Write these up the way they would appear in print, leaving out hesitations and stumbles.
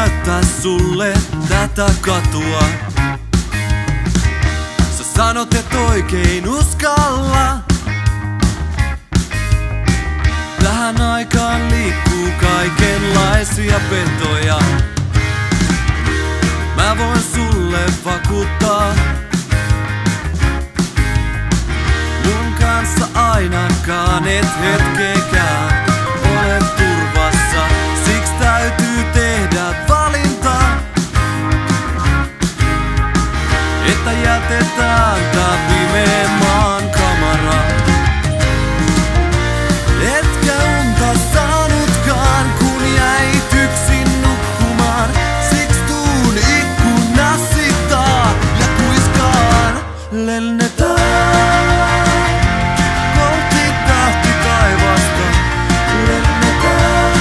näyttää sulle tätä katua. Sä sanot et oikein uskalla. Tähän aikaan liikkuu kaikenlaisia petoja. Mä voin sulle vakuuttaa, mun kanssa ainakaan et hetkeäkään ole turvassa. Siksi täytyy tehdä valinta, että jätetään tää pimeä maan kamara. Etkä unta saanutkaan, kun jäit yksin nukkumaan. Siks tuun ikkunasi taa ja kuiskaan. Lennetään kohti tähti taivasta. Lennetään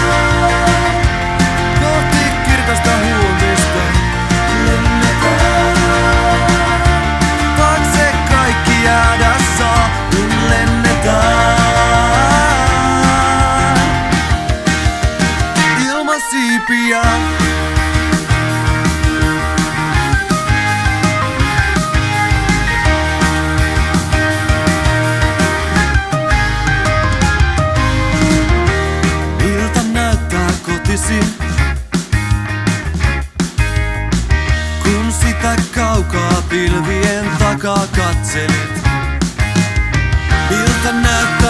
kohti kirkasta huomista. Lennetään taakse kaikki jäädä saa, kun lennetään ilman siipiä. Miltä näyttää kotisi, kun sitä kaukaa pilvien takaa katselit? Miltä näyttää